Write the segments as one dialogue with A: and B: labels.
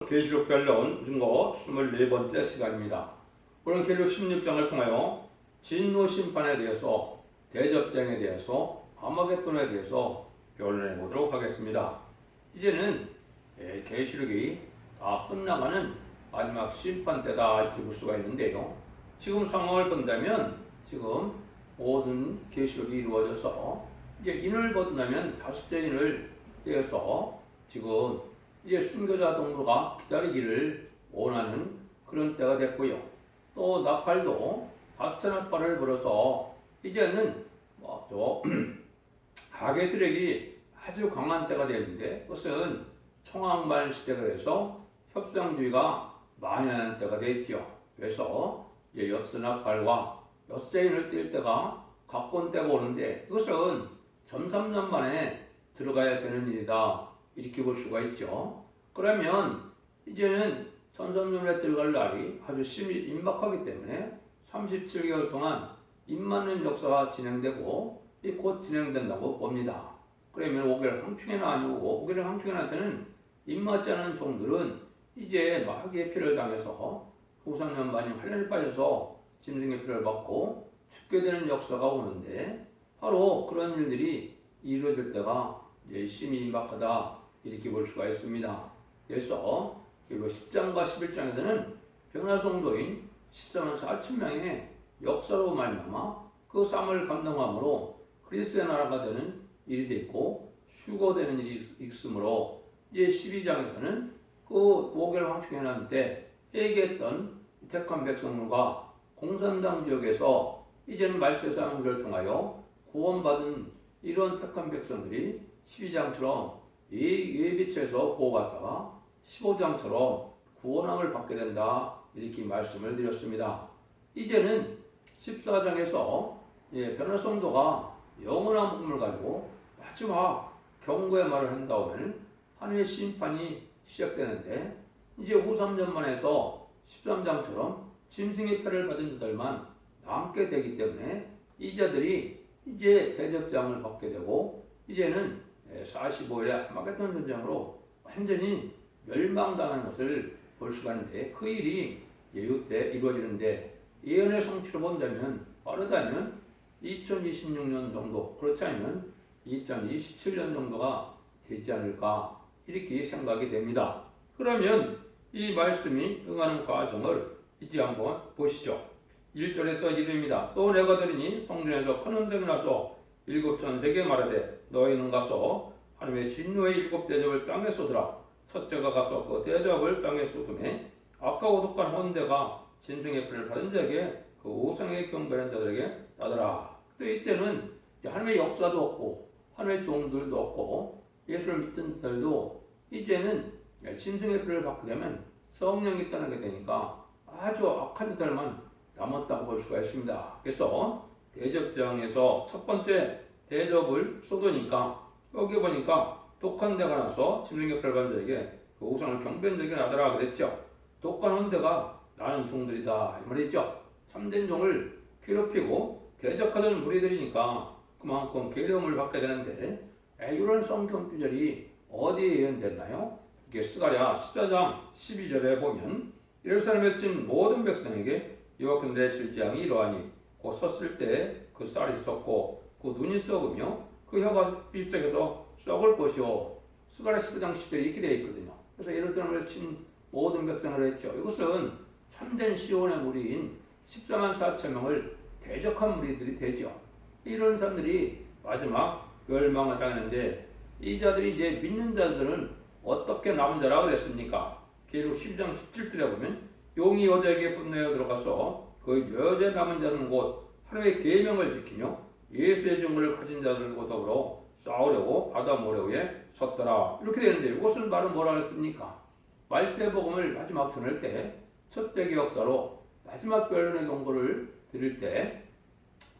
A: 계시록 변론 증거 24번째 시간입니다. 오늘 계시록 16장을 통하여 진노 심판에 대해서, 대접장에 대해서, 아마겟돈에 대해서 변론해 보도록 하겠습니다. 이제는 계시록이 다 끝나가는 마지막 심판 때다 이렇게 볼 수가 있는데요. 지금 상황을 본다면 지금 모든 계시록이 이루어져서 이제 인을 벗어나면 다섯째 인을 떼어서 지금 이제 순교자 동무가 기다리기를 원하는 그런 때가 됐고요. 또 나팔도 다섯째 나팔을 불어서 이제는 또 악의 세력이 아주 강한 때가 되는데 그것은 청왕말 시대가 돼서 협상주의가 만연하는 때가 되지요. 그래서 이제 여섯째 나팔과 여섯째 인을 뗄 때가 가까운 때가 오는데 이것은 전3년 만에 들어가야 되는 일이다. 이렇게 볼 수가 있죠. 그러면 이제는 전3년에 들어갈 날이 아주 심히 임박하기 때문에 37개월 동안 입맞는 역사가 진행되고 곧 진행된다고 봅니다. 그러면 5개월 황충에는 아니고 5개월 황충에한테는 입맞지 않은 종들은 이제 마귀의 피를 당해서 후상년반이 환란에 빠져서 짐승의 피를 받고 죽게 되는 역사가 오는데 바로 그런 일들이 이루어질 때가 심히 임박하다 이렇게 볼 수가 있습니다. 그래서 그리고 10장과 11장에서는 변화성도인 14만 4천 명의 역사로 말미암아 그 쌈을 감당함으로 그리스도의 나라가 되는 일이 됐고 휴거되는 일이 있으므로 이제 12장에서는 그 5개월 황충해난 때 회개했던 택한 백성과 공산당 지역에서 이제는 말세사 항주를 통하여 구원받은 이런 택한 백성들이 12장처럼 예비처에서 보호받다가 15장처럼 구원함을 받게 된다 이렇게 말씀을 드렸습니다. 이제는 14장에서 변화성도가 영원한 복음을 가지고 마지막 경고의 말을 한 다음에는 하나님의 심판이 시작되는데 이제 후 3년만에서 13장처럼 짐승의 표를 받은 자들만 남게 되기 때문에 이 자들이 이제 대접장을 받게 되고 이제는 45일에 하마겟돈 전쟁으로 완전히 멸망당하는 것을 볼 수가 있는데 그 일이 이때 이루어지는데 예언의 성취로 본다면 빠르다면 2026년 정도 그렇지 않으면 2027년 정도가 되지 않을까 이렇게 생각이 됩니다. 그러면 이 말씀이 응하는 과정을 이제 한번 보시죠. 1절에서 이릅니다. 또 내가 들으니 성전에서 큰 음성이 나서 일곱 전세계에 말하되 너희는 가서 하나님의 진노의 7 대접을 땅에 쏟으라. 첫째가 가서 그 대접을 땅에 쏟음에 악하고 독한 혼대가 짐승의 피를 받은 자에게 그 우상에 경배하는 자들에게 나더라. 또 이때는 하나님의 역사도 없고 하나님의 종들도 없고 예수를 믿던 자들도 이제는 짐승의 피를 받게 되면 성령이 떠나게 되니까 아주 악한 자들만 남았다고 볼 수가 있습니다. 그래서 대접장에서 첫 번째 대접을 쏟으니까 여기 보니까 독한 데가 나서 짐승의 피를 받은 자에게 그 우상을 경배한 자에게 나더라 그랬죠. 독한 혼대가 나는 종들이다 이 말이죠. 참된 종을 괴롭히고 대적하던 무리들이니까 그만큼 괴로움을 받게 되는데 이런 성경 구절이 어디에 예언됐나요? 이게 스가랴 14장 12절에 보면 예루살렘에 찐 모든 백성에게 여호와의 실지향이 이러하니 곧 섰을 때 그 쌀이 썩고 그 눈이 썩으며 그 혀가 입속에서 썩을 것이요. 스가랴 14장 10절에 이렇게 되어 있거든요. 그래서 예루살렘을 친 모든 백성을 했죠. 이것은 참된 시온의 무리인 14만 4천 명을 대적한 무리들이 되죠. 이런 사람들이 마지막 멸망을 당하는데 이 자들이 이제 믿는 자들은 어떻게 남은 자라고 그랬습니까? 계시록 12장 17절에 보면 용이 여자에게 분노하여 들어가서 그 여자 남은 자는 곧 하나님의 계명을 지키며 예수의 증거를 가진 자들과 더불어 싸우려고 바다 모래 위에 섰더라. 이렇게 되는데 이것은 말은 뭐라 했습니까? 말세 복음을 마지막 전할 때 첫 대기 역사로 마지막 변론의 경고를 드릴 때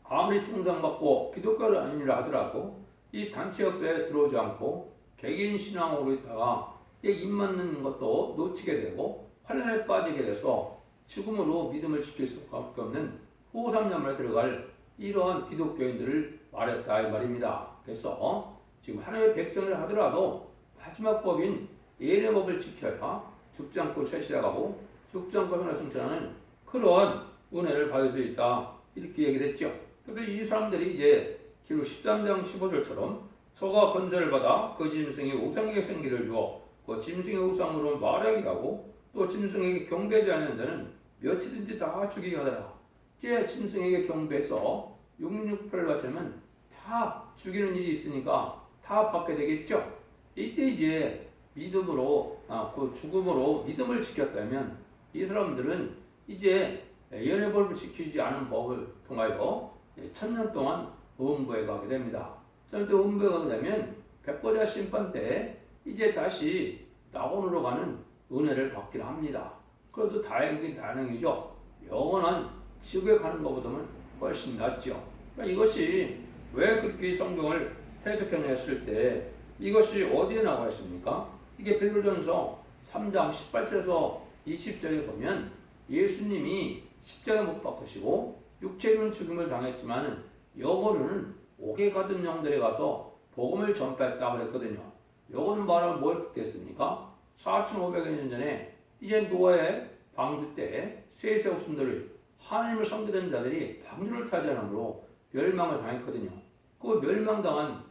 A: 아무리 충성받고 기독교를 아니라 하더라도 이 단체 역사에 들어오지 않고 개개인 신앙으로 있다가 입 맞는 것도 놓치게 되고 환란에 빠지게 돼서 죽음으로 믿음을 지킬 수밖에 없는 후 3년만에 들어갈 이러한 기독교인들을 말했다 이 말입니다. 그래서 지금 하나님의 백성을 하더라도 마지막 법인 예례법을 지켜야 죽지 않고 셋이라고 죽지 않고 변화 승천하는 그런 은혜를 받을 수 있다. 이렇게 얘기를 했죠. 그래서 이 사람들이 이제 기록 13장 15절처럼 저가 건설을 받아 그 짐승이 우상에게 생기를 주어 그 짐승의 우상으로 말하게 하고 또 짐승에게 경배하지 않는 자는 몇이든지 다 죽이게 하더라. 이제 짐승에게 경배해서 668을 바치면 다 죽이는 일이 있으니까 다 받게 되겠죠. 이때 이제 믿음으로 그 죽음으로 믿음을 지켰다면 이 사람들은 이제 예언의 법을 지키지 않은 법을 통하여 1000년 동안 음부에 가게 됩니다. 1000년 동안 음부에 가게 되면 백보자 심판 때 이제 다시 낙원으로 가는 은혜를 받기를 합니다. 그래도 다행이긴 다행이죠. 영원한 지옥에 가는 것보다는 훨씬 낫죠. 그러니까 이것이 왜 그렇게 성경을 해석해냈을 때 이것이 어디에 나와 있습니까? 이게 베드로전서 3장 18절에서 20절에 보면 예수님이 십자가에 못 박히시고 육체로는 죽임을 당했지만 영어로는 옥에 가둔 영들에 가서 복음을 전파했다 그랬거든요. 요거는 말하면 뭘 뜻했습니까? 4,500년 전에 이제 노아의 방주 때 셋의 후손들이 하나님을 섬기던 자들이 방주를 타지 않으므로 멸망을 당했거든요. 그 멸망당한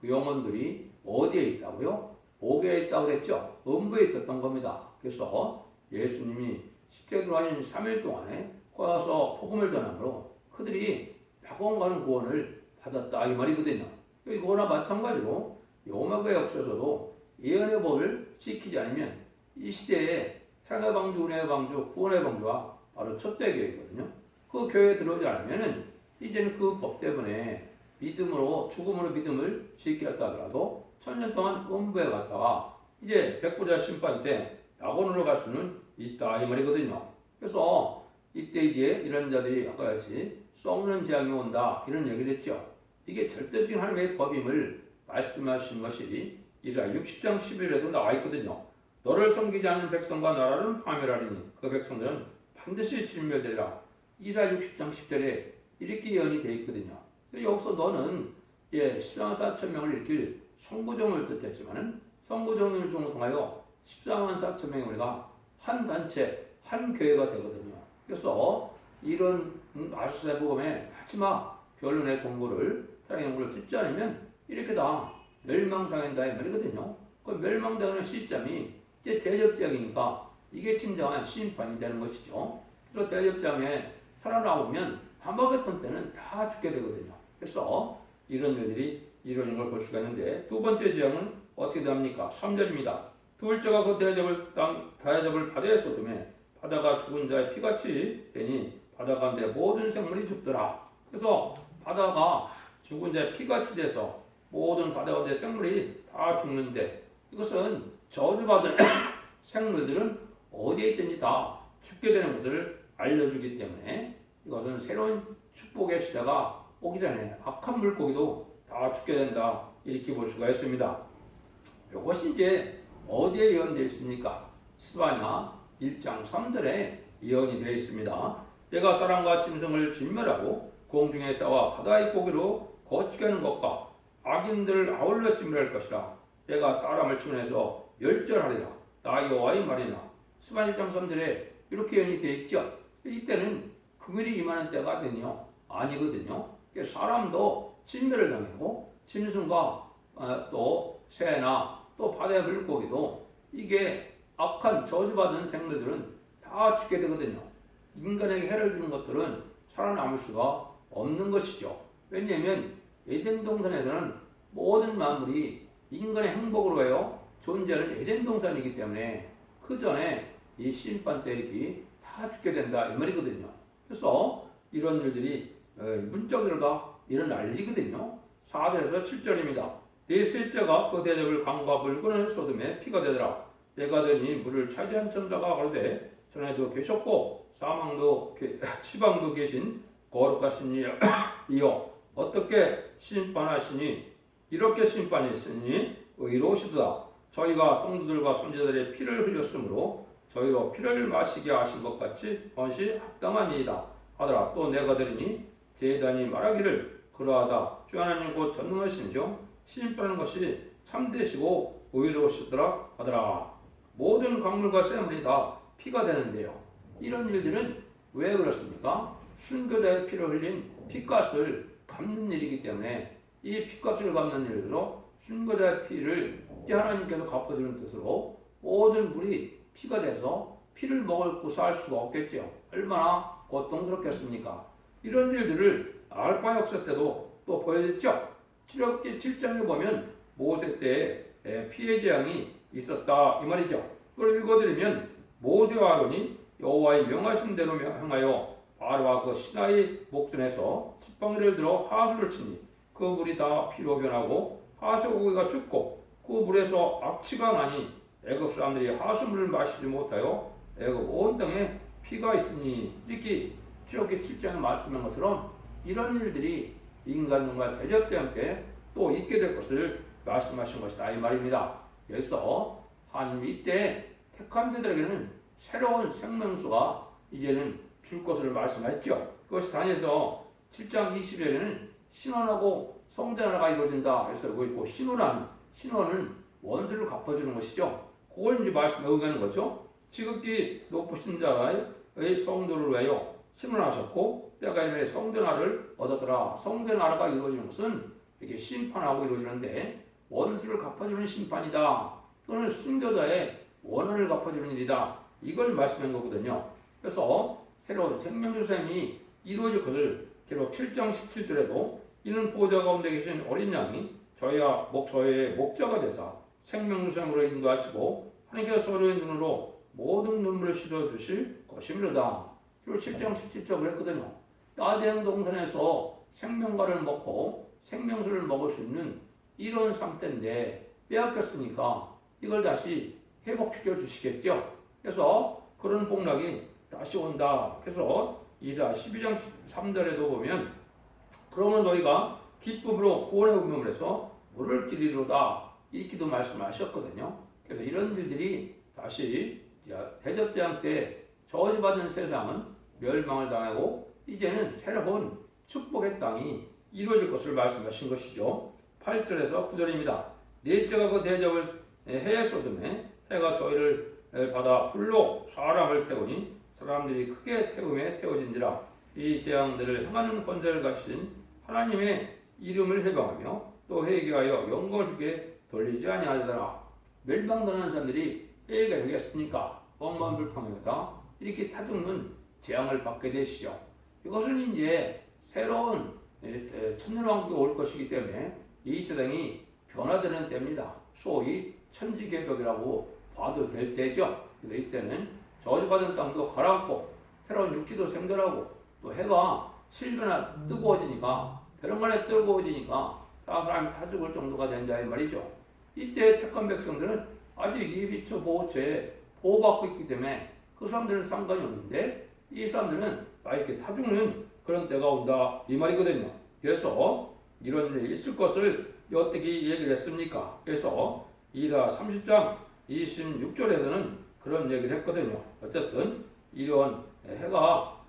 A: 영혼들이 어디에 있다고요? 옥에 있다고 그랬죠. 음부에 있었던 겁니다. 그래서 예수님이 십자가로 하신 3일 동안에 거기 가서 복음을 전함으로 그들이 낙원 가는 구원을 받았다 이 말이거든요. 이거나 마찬가지로 로마의 역사에서도 예언의 법을 지키지 않으면 이 시대에 사랑의 방주, 은혜의 방주, 구원의 방주가 바로 첫대 교회거든요. 그 교회에 들어오지 않으면 이제는 그 법 때문에 믿음으로 죽음으로 믿음을 지켰다 하더라도 1000년 동안 음부에 갔다가 이제 백보자 심판 때 낙원으로 갈 수는 있다 이 말이거든요. 그래서 이때 이제 이런 자들이 아까 같이 썩는 재앙이 온다 이런 얘기를 했죠. 이게 절대적인 하나님의 법임을 말씀하신 것이 이사야 60장 11절에도 나와 있거든요. 너를 섬기지 않는 백성과 나라는 파멸하리니 그 백성들은 반드시 진멸되리라. 이사야 60장 10절에 이렇게 예언이 되어 있거든요. 여기서 너는 14만 4천 명을 일으킬 성부정을 뜻했지만은 성부정을 통하여 14만 4천 명의 우리가 한 단체, 한 교회가 되거든요. 그래서 이런 마르스의 복음의 마지막 변론의 공부를 사랑의 공부를 듣지 않으면 이렇게 다 멸망당한다 이 말이거든요. 그 멸망당하는 시점이 이제 대접장이니까 이게 진정한 심판이 되는 것이죠. 그래서 대접장에 살아나오면 한바퀴 때는 다 죽게 되거든요. 그래서 이런 일들이 이루어진 걸 볼 수가 있는데 두 번째 재앙은 어떻게 됩니까? 3절입니다. 둘째가 그 대접을 바다에 쏟음에 바다가 죽은 자의 피같이 되니 바다 가운데 모든 생물이 죽더라. 그래서 바다가 죽은 자의 피같이 돼서 모든 바다 가운데 생물이 다 죽는데 이것은 저주받은 생물들은 어디에 있든지 다 죽게 되는 것을 알려주기 때문에 이것은 새로운 축복의 시대가 오기 전에 악한 물고기도 다 죽게 된다 이렇게 볼 수가 있습니다. 이것이 이제 어디에 예언되어 있습니까? 스바냐 1장 3절에 예언이 되어 있습니다. 내가 사람과 짐승을 진멸하고 공중의 새와 바다의 고기로 거치게 하는 것과 악인들을 아울러 진멸할 것이라. 내가 사람을 치면해서 멸절하리라. 나 여호와의 말이나. 스바냐 1장 3절에 이렇게 예언이 되어 있죠. 이때는 금일이 임하는 때가 아니거든요. 사람도 진멸을 당하고 짐승과 또 새나 또 바다의 물고기도 이게 악한 저주받은 생물들은 다 죽게 되거든요. 인간에게 해를 주는 것들은 살아남을 수가 없는 것이죠. 왜냐하면 에덴 동산에서는 모든 만물이 인간의 행복으로 해요. 존재하는 에덴 동산이기 때문에 그 전에 이 심판 때 이렇게 다 죽게 된다 이 말이거든요. 그래서 이런 일들이 문짝으로 다 일어날 일이거든요. 4절에서 7절입니다. 네 셋째가 그 대접을 강과 붉은 소돔에 피가 되더라. 때가 되니 물을 차지한 천사가 가로되 전에도 계셨고 지방도 계신 거룩하신 이여 어떻게 심판하시니 이렇게 심판했으니 의로우시도다. 저희가 성도들과 선지자들의 피를 흘렸으므로 저희로 피를 마시게 하신 것 같이 언시 합당하니이다 하더라. 또 내가 들으니 제단이 말하기를 그러하다. 주 하나님 곧 전능하신 중 심판하는 것이 참되시고 의로우시더라 하더라. 모든 강물과 샘물이 다 피가 되는데요. 이런 일들은 왜 그렇습니까? 순교자의 피를 흘린 피값을 갚는 일이기 때문에 이 피값을 갚는 일로 순교자의 피를 하나님께서 갚아주는 뜻으로 모든 물이 피가 돼서 피를 먹을 구사할 수가 없겠죠. 얼마나 고통스럽겠습니까? 이런 일들을 알파 역사 때도 또 보여졌죠. 출애굽기 7장에 보면 모세 때 피해 재앙이 있었다 이 말이죠. 그걸 읽어드리면 모세와 아론이 여호와의 명하신 대로 행하여 바로와 그 시나이 목전에서 지팡이를 들어 하수를 치니 그 물이 다 피로 변하고 하수 고기가 죽고 그 물에서 악취가 나니 애굽 사람들이 하수물을 마시지 못하여 애굽 온 땅에 피가 있으니 특히 출애굽기 7장에 말씀한 것처럼 이런 일들이 인간과 대접대왕 때 또 있게 될 것을 말씀하신 것이다 이 말입니다. 그래서 하나님이 이때 택한 자들에게는 새로운 생명수가 이제는 줄 것을 말씀하셨죠. 그것이 다니엘서 7장 20절에는 신원하고 성전하나가 이루어진다 해서 여기 있고 신원은 원수를 갚아주는 것이죠. 그걸 이제 말씀에 의하는 거죠. 지극히 높으신 자의 성도를 위하여 신원하셨고 때가 이르매 성전하를 얻었더라. 성전하가 이루어지는 것은 이렇게 심판하고 이루어지는데 원수를 갚아주는 심판이다. 또는 순교자의 원한을 갚아주는 일이다. 이걸 말씀한 거거든요. 그래서 새로운 생명주셈이 이루어질 것을 기록 7장 17절에도 이는 보좌 가운데 계신 어린 양이 저의 목자가 되사 생명주셈으로 인도하시고 하나님께서 저의 눈으로 모든 눈물을 씻어주실 것이므로다. 그리고 7장 17절 그랬거든요. 나대형 동산에서 생명과를 먹고 생명수를 먹을 수 있는 이런 상태인데 빼앗겼으니까 이걸 다시 회복시켜 주시겠죠. 그래서 그런 복락이 다시 온다. 그래서 이사 12장 3절에도 보면 그러면 너희가 기쁨으로 구원의 운명을 해서 물을 기리로다 이렇게도 말씀하셨거든요. 그래서 이런 일들이 다시 대접재앙 때 저주받은 세상은 멸망을 당하고 이제는 새로운 축복의 땅이 이루어질 것을 말씀하신 것이죠. 8절에서 9절입니다. 넷째가 그 대접을 해에 쏟음에 해가 저희를 받아 불로 사람을 태우니 사람들이 크게 태움에 태워진지라. 이 재앙들을 행하는 권세를 가진 하나님의 이름을 해방하며 또 회개하여 영광을 주게 돌리지 아니하더라. 멸망당하는 사람들이 회개를 하겠습니까? 억만불평하다 이렇게 타죽는 재앙을 받게 되시죠. 이것은 이제 새로운 천년왕국이 올 것이기 때문에 이 세상이 변화되는 때입니다. 소위 천지개벽이라고 봐도 될 때죠. 그래서 이때는 저주받은 땅도 가라앉고 새로운 육지도 생겨나고 또 해가 7배나 뜨거워지니까 벼랑간에 뜨거워지니까 다 사람이 다 죽을 정도가 된다 이 말이죠. 이때 택한 백성들은 아직 예비처 보호처에 보호받고 있기 때문에 그 사람들은 상관이 없는데 이 사람들은 이렇게 타 죽는 그런 때가 온다 이 말이거든요. 그래서 이런 일이 있을 것을 어떻게 얘기를 했습니까? 그래서 이사 30장 26절에서는 그런 얘기를 했거든요. 어쨌든 이런 해가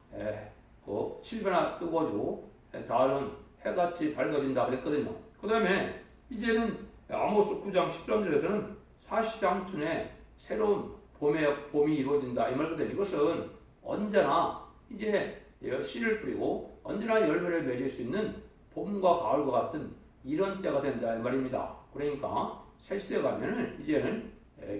A: 7배나 뜨거워지고 다른 해같이 밝아진다 그랬거든요. 그 다음에 이제는 아모스 9장 13절에서는 사시장춘에 새로운 봄이 이루어진다 이 말거든요. 이것은 언제나 이제 씨를 뿌리고 언제나 열매를 맺을 수 있는 봄과 가을과 같은 이런 때가 된다 이 말입니다. 그러니까 새 시대 가면은 이제는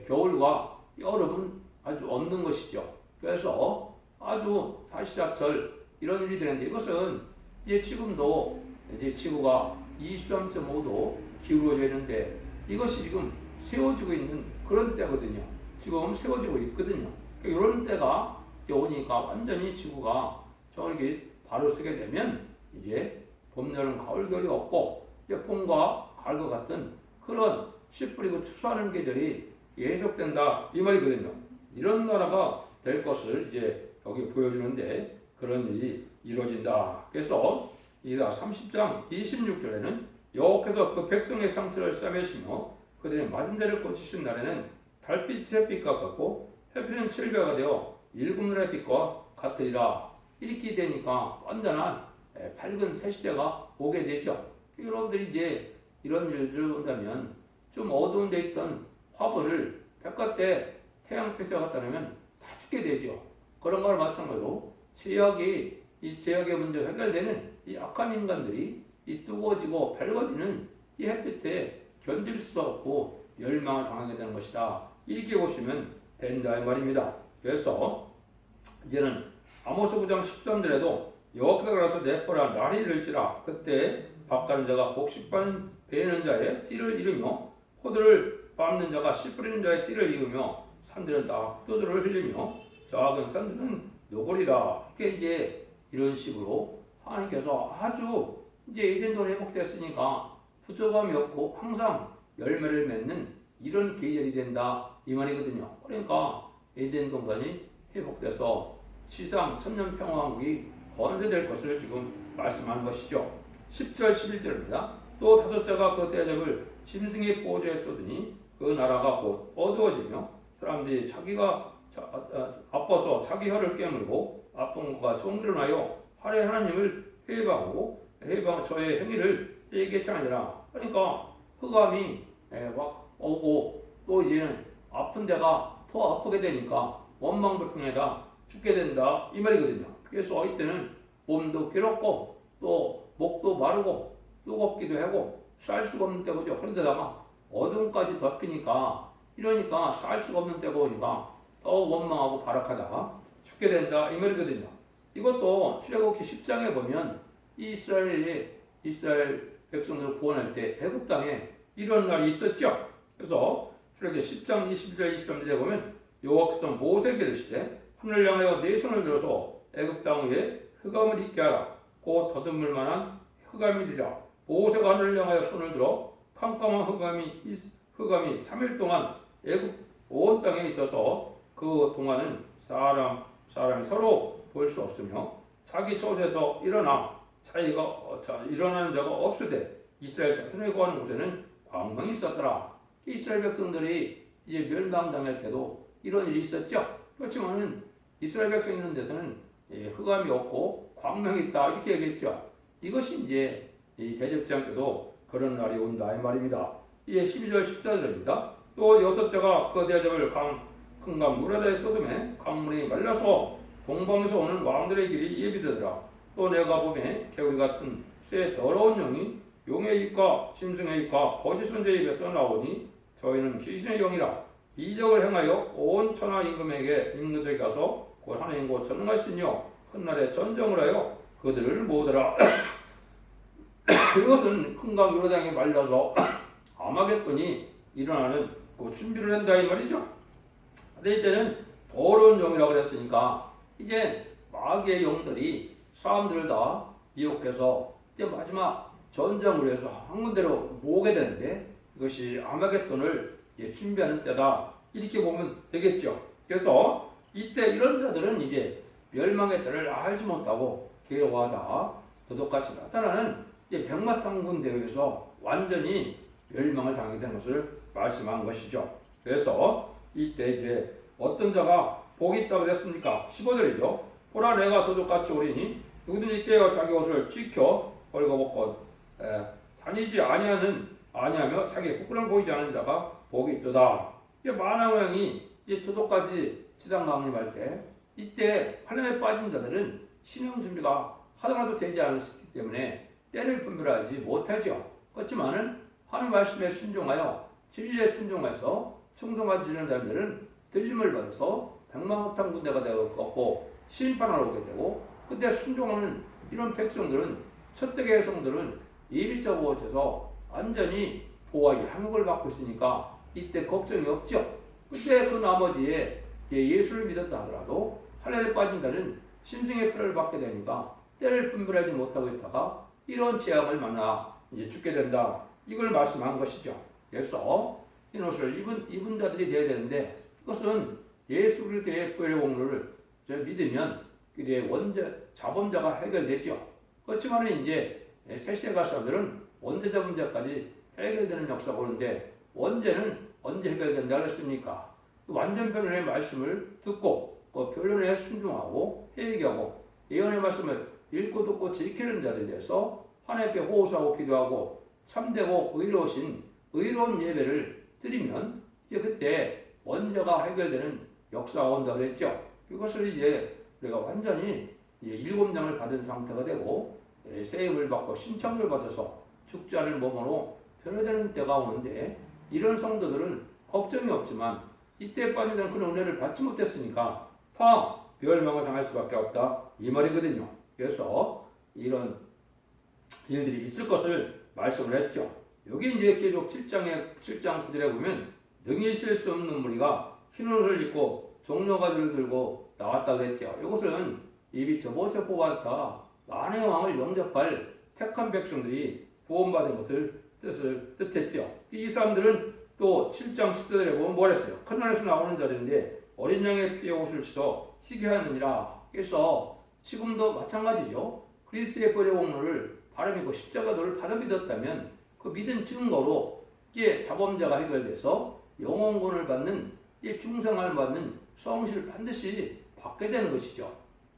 A: 겨울과 여름은 아주 없는 것이죠. 그래서 아주 사시사철 이런 일이 되는데 이것은 이제 지금도 이제 지구가 23.5도 기울어져 있는데 이것이 지금 세워지고 있는 그런 때거든요. 지금 세워지고 있거든요. 그러니까 이런 때가 오니까 완전히 지구가 저렇게 바로 서게 되면 이제 봄, 여름, 가을, 겨울이 없고 이제 봄과 가을과 같은 그런 씨 뿌리고 추수하는 계절이 예속된다 이 말이거든요. 이런 나라가 될 것을 이제 여기 보여주는데 그런 일이 이루어진다. 그래서 이다 30장 26절에는 여호와께서 그 백성의 상처를 싸매시며 그들의 맞은 자를 고치신 날에는 달빛이 햇빛과 같고 햇빛은 7배가 되어 일곱 날의 빛과 같으리라. 이렇게 되니까 완전한 밝은 새 시대가 오게 되죠. 여러분들이 이제 이런 일들을 본다면 좀 어두운 데 있던 화분을 바깥에 태양빛에 갖다 놓으면 다 죽게 되죠. 그런 거랑 마찬가지로 이 제약의 문제가 해결되는 이 악한 인간들이 이 뜨거워지고 밝아지는 이 햇빛에 견딜 수 없고 멸망을 당하게 되는 것이다. 이렇게 보시면 된다 이 말입니다. 그래서 이제는 아모스 9장 13절에도 여호와께서 가라사 내포라 날이 이를지라 그때 밥가는 자가 곡식반 베는 자의 띠를 이루며 포도를 밟는 자가 씨 뿌리는 자의 띠를 이으며 산들은 다 포도주를 흘리며 작은 산들은 녹으리라. 이렇게 이제 이런 식으로 하나님께서 아주 이제 에덴동이 회복됐으니까 부족함이 없고 항상 열매를 맺는 이런 계절이 된다 이 말이거든요. 그러니까 에덴 동산이 회복돼서 지상 천년평화왕국이 건설될 것을 지금 말씀하는 것이죠. 10절 11절입니다. 또 다섯째가 그 대적을 짐승의 보호자에 쏟으니 그 나라가 곧 어두워지며 사람들이 자기가 아파서 자기 혀를 깨물고 아픈 것과 종기를 하여 활의 하나님을 회방하고 저의 행위를 얘기치 아니라. 그러니까 흑암이 막 오고 또 이제는 아픈 데가 더 아프게 되니까 원망불평에다 죽게 된다 이 말이거든요. 그래서 이때는 몸도 괴롭고 또 목도 마르고 뜨겁기도 하고 살 수가 없는 때고죠. 그런데다가 어둠까지 덮이니까 이러니까 살 수가 없는 때가 오니까 더 원망하고 발악하다가 죽게 된다 이 말이거든요. 이것도 출애굽기 10장에 보면 이스라엘 백성들을 구원할 때 애굽 땅에 이런 날이 있었죠. 그래서 출애굽기 10장 22절 23절에 보면 여호와께서 모세에게 이르시되 하늘을 향하여 네 손을 들어서 애굽 땅 위에 흑암을 있게 하라. 곧 더듬을 만한 흑암이리라. 모세가 하늘을 향하여 손을 들어 캄캄한 흑암이 3일 동안 애굽 온 땅에 있어서 그 동안은 사람이 서로 볼 수 없으며 자기 처소에서 일어나는 자가 없으되 이스라엘 자손이 거하는 곳에는 광명이 있었더라. 이스라엘 백성들이 이제 멸망당할 때도 이런 일이 있었죠. 그렇지만은 이스라엘 백성 있는 데서는 흑암이 없고 광명이 있다 이렇게 얘기했죠. 이것이 이제 이 대접장 때도 그런 날이 온다 이 말입니다. 이제 12절 14절입니다. 또 여섯째가 그 대접을 큰 강 유라다에 쏟음에 강물이 말라서 동방에서 오는 왕들의 길이 예비되더라. 또 내가 보매 개구리 같은 쇠 더러운 영이 용의 입과 짐승의 입과 거짓 선지의 입에서 나오니 저희는 귀신의 영이라. 이적을 행하여 온 천하 임금에게 임금들에게 가서 곧 하나님 곧 전능하시니요 큰 날에 전정을 하여 그들을 모으더라. 이것은 큰 강 요르단이 말려서 아마겟돈이 일어나는 그 준비를 한다 이 말이죠. 근데 이때는 더러운 영이라고 그랬으니까 이제 마귀의 영들이 사람들을 다 미혹해서 이제 마지막 전쟁을 위해서 한 군데로 모으게 되는데 이것이 아마겟돈을 이제 준비하는 때다 이렇게 보면 되겠죠. 그래서 이때 이런 자들은 이제 멸망의 때를 알지 못하고 괴로워하다 도둑같이 나타나는 이제 백마탄군 대회에서 완전히 멸망을 당하게 되는 것을 말씀한 것이죠. 그래서 이때 이제 어떤 자가 복이 있다고 그랬습니까? 15절이죠. 보라 내가 도둑같이 오리니 누구든지 깨어 자기 옷을 지켜 벌거벗고 다니지 아니하며 자기 부끄러움 보이지 않은 자가 복이 있도다. 이게 만왕왕이 이제 도둑까지 지상 강림할 때 이때 환란에 빠진 자들은 신용 준비가 하나도 되지 않았기 때문에 때를 분별하지 못하죠. 그렇지만은 하나님 말씀에 순종하여 진리에 순종해서 충성하지 않는 자들은 들림을 받아서 백만호탕 군대가 되었고 심판하러 오게 되고 그때 순종하는 이런 백성들은 첫대의 성들은 예비자 보호해서 완전히 보호하기 한국을 받고 있으니까 이때 걱정이 없죠. 그때 그 나머지에 예수를 믿었다 하더라도 할례에 빠진다는 심승의 표를 받게 되니까 때를 분별하지 못하고 있다가 이런 재앙을 만나 이제 죽게 된다. 이걸 말씀한 것이죠. 그래서 이 옷을 입은 자들이 되어야 되는데 그것은 예수 그리스도의 보혈의 공로를 믿으면 그게 자범자가 해결되죠. 그렇지만 이제 새 시대 갈 사람들은 원죄 자범자까지 해결되는 역사가 오는데 원죄는 언제 해결된다 그랬습니까? 완전 변론의 말씀을 듣고 그 변론에 순종하고 회개하고 예언의 말씀을 읽고 듣고 지키는 자들 대해서 하나님께 호소하고 기도하고 참되고 의로운 예배를 드리면 이제 그때 원죄가 해결되는 역사가 온다고 그랬죠. 이것을 이제 우리가 완전히 이제 일곱령을 받은 상태가 되고 세임을 받고 신청을 받아서 죽지 않을 몸으로 변화되는 때가 오는데 이런 성도들은 걱정이 없지만 이때 빠지던 그런 은혜를 받지 못했으니까 다 멸망을 당할 수밖에 없다 이 말이거든요. 그래서 이런 일들이 있을 것을 말씀을 했죠. 여기 이제 계속 7장 9절에 보면 능히 쉴 수 없는 무리가 흰 옷을 입고 종려가지를 들고 나왔다 그랬죠. 이것은 이미 저번에 뽑았다 만의 왕을 영접할 택한 백성들이 구원받은 것을 뜻했죠. 이 사람들은 또 7장 10절에 보면 뭘 했어요? 큰하늘에서 나오는 자들인데 어린 양의 피에 옷을 씻어 희게 하느니라. 그래서 지금도 마찬가지죠. 그리스도의 벌의 공로를 바로 믿고 십자가도를 바로 믿었다면 그 믿은 증거로 이제 자범죄가 해결돼서 영원권을 받는 중생을 받는 성실을 반드시 받게 되는 것이죠.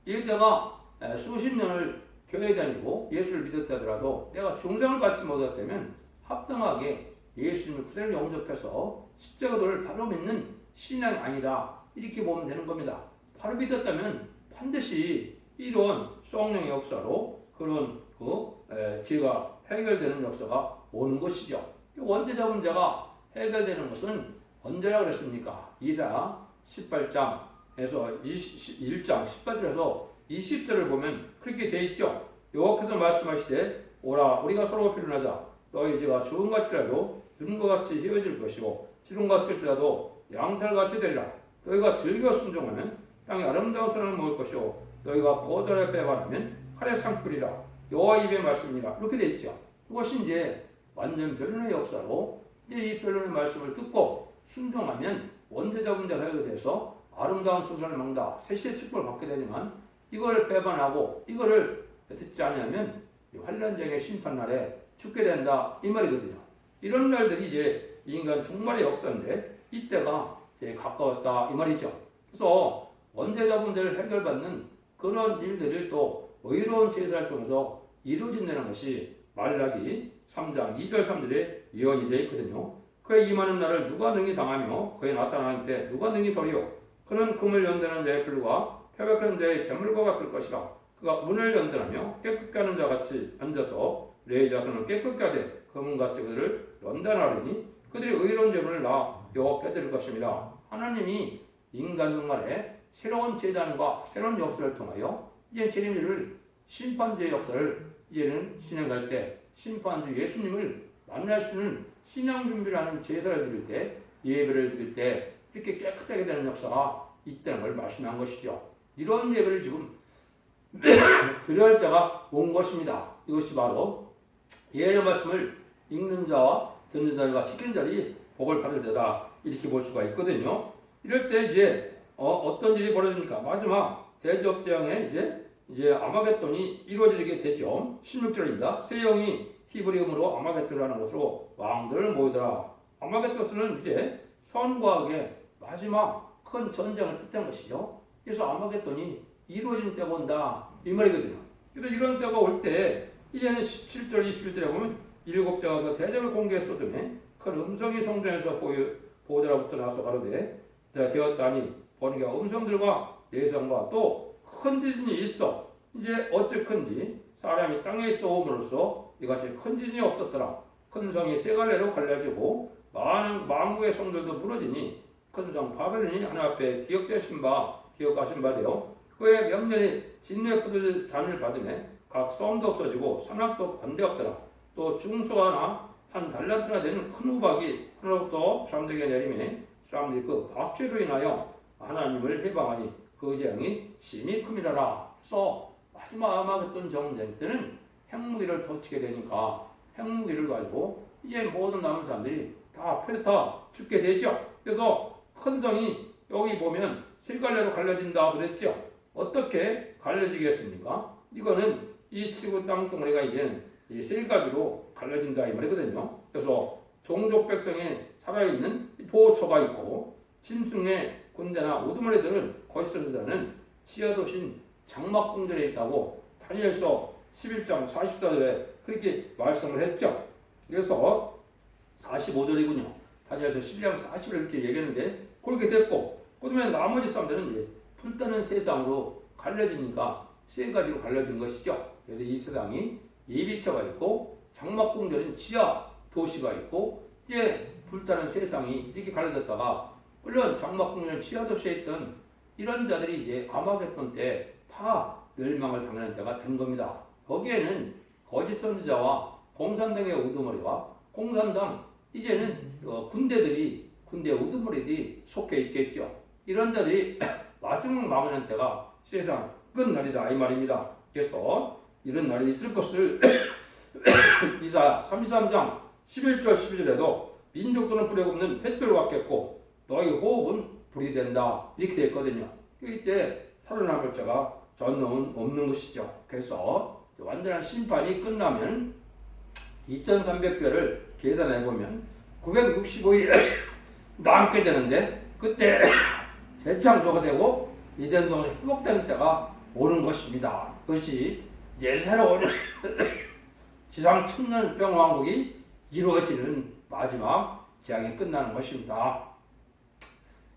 A: 내가 수십 년을 교회 다니고 예수를 믿었다 하더라도 내가 중생을 받지 못했다면 합당하게 예수님을 구세를 영접해서 십자가도를 바로 믿는 신앙이 아니다 이렇게 보면 되는 겁니다. 바로 믿었다면 반드시 이런 성령의 역사로 그런 죄가 해결되는 역사가 오는 것이죠. 원죄자 문제가 해결되는 것은 언제라 그랬습니까? 이사 18장에서 1장 18절에서 20절을 보면 그렇게 되어 있죠. 여호와께서 말씀하시되 오라 우리가 서로 변론하자 너희 죄가 주음같이라도 눈과 같이 휘어질 것이고 지름같이 할지라도 양털같이 되리라. 너희가 즐겨 순종하면 땅에 아름다운 선을 먹을 것이고 너희가 거절에 배반하면 칼에 상끌리라. 여호와 입의 말씀이라. 이렇게 되어 있죠. 이것이 이제 완전 변론의 역사로 이제 이 변론의 말씀을 듣고 순종하면 원죄자 문제가 해결돼서 아름다운 소선을 먹는다. 세시의 축복을 받게 되지만 이걸 배반하고 이거를 듣지 않으면 환란쟁의 심판날에 죽게 된다 이 말이거든요. 이런 날들이 이제 인간 종말의 역사인데 이때가 이제 가까웠다 이 말이죠. 그래서 원죄자 문제를 해결받는 그런 일들이 또 의로운 제사를 통해서 이루어진다는 것이 말라기 3장 2절 3절에 예언이 되어 있거든요. 그의 임하는 날을 누가 능히 당하며 그의 나타나는 때 누가 능히 서리요. 그는 금을 연대하는 자의 불과 표백하는 자의 재물과 같을 것이라. 그가 문을 연단하며 깨끗게 하는 자같이 앉아서 레위 자손을 깨끗게 하되 금은같이 그들을 연단하리니 그들이 의로운 재물을 여호와께 드릴 것입니다. 하나님이 인간 종말에 새로운 제단과 새로운 역사를 통하여 이제 재림을 심판주의 역사를 이제는 진행할 때 심판주 예수님을 만날 수 있는 신앙 준비를 하는 제사를 드릴 때 예배를 드릴 때 이렇게 깨끗하게 되는 역사가 있다는 걸 말씀한 것이죠. 이런 예배를 지금 드려야 할 때가 온 것입니다. 이것이 바로 예언의 말씀을 읽는 자와 듣는 자들과 지키는 자들이 복을 받을 때다 이렇게 볼 수가 있거든요. 이럴 때 이제 어떤 일이 벌어집니까? 마지막 대접재앙에 이제 아마겟돈이 이루어지게 되죠. 16절입니다. 세 영이 히브리음으로 아마겟돈이라는 것으로 왕들을 모이더라. 아마겟돈은 이제 선과 악의 마지막 큰 전쟁을 뜻한 것이죠. 그래서 아마겟돈이 이루어지는 때가 온다 이 말이거든요. 그래서 이런 때가 올 때 이제는 17절 21절에 보면 일곱 자가 그 대접을 공개했었더니 큰 음성이 성전에서 보호자로부터 나서 가로되 되었다니 보니까 음성들과 내성과 또 큰 지진이 있어. 이제 어찌 큰지 사람이 땅에 있어 옴으로써 이같이 큰 지진이 없었더라. 큰 성이 세 갈래로 갈라지고 많은 만국의 성들도 무너지니 큰 성 바벨론이 하나 앞에 기억하신 바 되어 그의 명절이 진노의 포도산을 받으며 각 성도 없어지고 산악도 반대 없더라. 또 중소 하나 한 달란트나 되는 큰 우박이 하늘로부터 사람들에게 내리매 사람들이 그 박죄로 인하여 하나님을 해방하니 그 재앙이 심히 큼이라라. 그래서 마지막 아마겟돈 전쟁 때는 핵무기를 터치게 되니까 핵무기를 가지고 이제 모든 남은 사람들이 다 프레타 죽게 되죠. 그래서 큰 성이 여기 보면 세 갈래로 갈라진다 그랬죠. 어떻게 갈라지겠습니까? 이거는 이 지구 땅덩어리가 이제는 이 세 가지로 갈라진다 이 말이거든요. 그래서 종족 백성에 살아있는 보호처가 있고 짐승의 군대나 우두머리들은 거기서는 지하도신 장막궁들에 있다고 다니엘서 11장 44절에 그렇게 말씀을 했죠. 그래서 45절이군요. 다니엘서 11장 40절에 이렇게 얘기하는데 그렇게 됐고, 그다음에 나머지 사람들은 이제 불타는 세상으로 갈라지니까 세 가지로 갈라진 것이죠. 그래서 이 세상이 예비처가 있고 장막궁전인 지하 도시가 있고 이제 불타는 세상이 이렇게 갈라졌다가 물론 장막궁전 지하 도시에 있던 이런 자들이 이제 아마겟돈 때 다 멸망을 당하는 때가 된 겁니다. 거기에는 거짓 선지자와 공산당의 우두머리와 공산당 이제는 군대 우두머리들이 속해 있겠죠. 이런 자들이 마지막 망하는 때가 세상 끝날이다 이 말입니다. 그래서 이런 날이 있을 것을 이사야 33장 11절 12절에도 민족들은 불에 굽는 횃불 같겠고 너희 호흡은 불이 된다 이렇게 되어 있거든요. 이때 살아남을 자가 전능은 없는 것이죠. 그래서 완전한 심판이 끝나면 2300별을 계산해 보면 965일이 남게 되는데 그때 재창조가 되고 이den동이 회복되는 때가 오는 것입니다. 그것이 이제 새로운 지상 천년병왕국이 이루어지는 마지막 재앙이 끝나는 것입니다.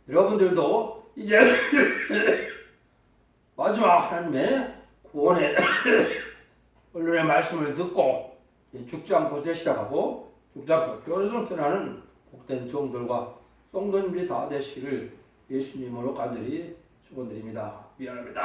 A: 여러분들도 이제 마지막 하나님의 구원의 언론의 말씀을 듣고 죽지 않고 세시라고 죽지 않고 결혼 태어나는 복된 종들과 성도님들이 다 되시기를 예수님으로 간절히 축원드립니다. 미안합니다.